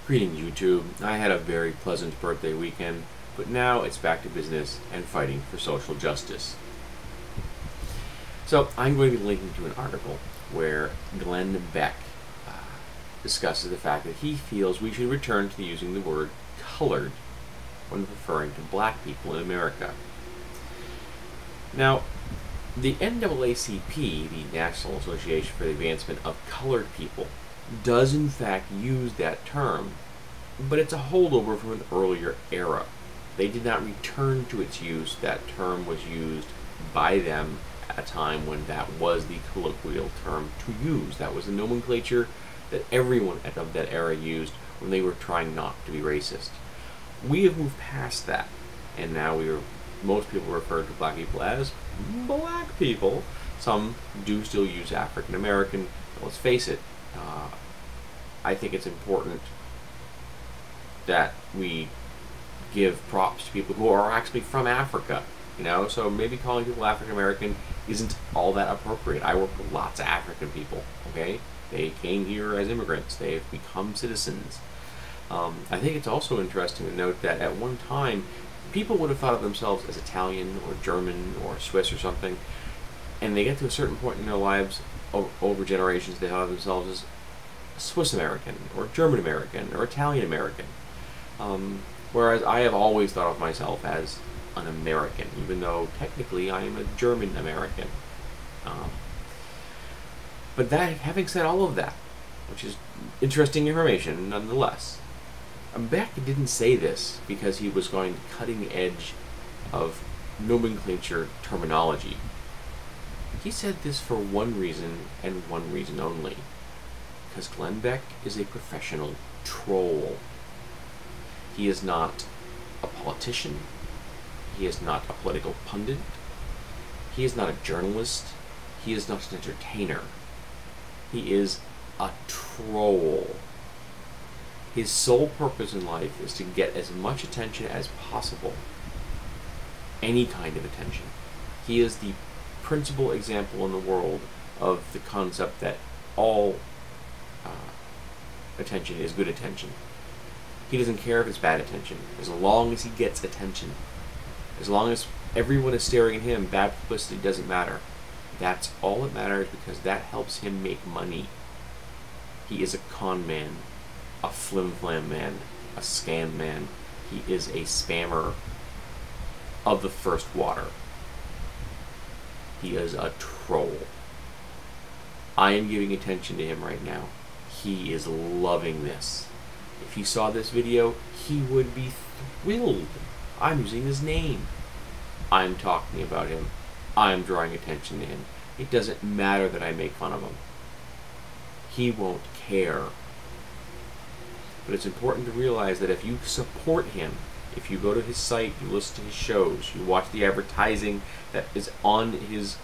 Greeting YouTube. I had a very pleasant birthday weekend, but now it's back to business and fighting for social justice. So I'm going to be linking to an article where Glenn Beck discusses the fact that he feels we should return to using the word colored when referring to black people in America. Now, the NAACP, the National Association for the Advancement of Colored People, does in fact use that term, but it's a holdover from an earlier era. They did not return to its use. That term was used by them at a time when that was the colloquial term to use. That was the nomenclature that everyone of that era used when they were trying not to be racist. We have moved past that, and now most people refer to black people as black people. Some do still use African American. Let's face it, I think it's important that we give props to people who are actually from Africa. So maybe calling people African American isn't all that appropriate. I work with lots of African people, okay? They came here as immigrants. They've become citizens. I think it's also interesting to note that at one time, people would have thought of themselves as Italian or German or Swiss or something, and they get to a certain point in their lives, over generations, they thought of themselves as Swiss American or German American or Italian American. Whereas I have always thought of myself as an American, even though technically I am a German American. But having said all of that, which is interesting information nonetheless, Beck didn't say this because he was going cutting edge of nomenclature terminology. He said this for one reason and one reason only. Because Glenn Beck is a professional troll. He is not a politician. He is not a political pundit. He is not a journalist. He is not an entertainer. He is a troll. His sole purpose in life is to get as much attention as possible. Any kind of attention. He is the principal example in the world of the concept that all attention is good attention. He doesn't care if it's bad attention, as long as he gets attention. As long as everyone is staring at him, bad publicity doesn't matter. That's all that matters, because that helps him make money. He is a con man, a flim-flam man, a scam man. He is a spammer of the first water. He is a troll. I am giving attention to him right now. He is loving this. If he saw this video, he would be thrilled. I'm using his name. I'm talking about him. I'm drawing attention to him. It doesn't matter that I make fun of him. He won't care. But it's important to realize that if you support him, if you go to his site, you listen to his shows, you watch the advertising that is on his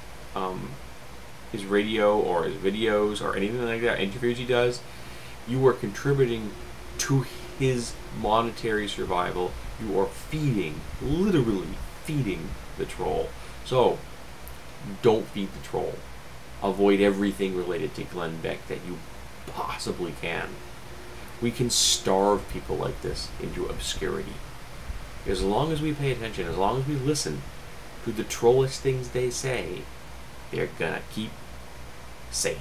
radio or his videos or anything like that, interviews he does, you are contributing to his monetary survival. You are feeding, literally feeding the troll. So, don't feed the troll. Avoid everything related to Glenn Beck that you possibly can. We can starve people like this into obscurity. As long as we pay attention, as long as we listen to the trollish things they say, they're gonna keep saying.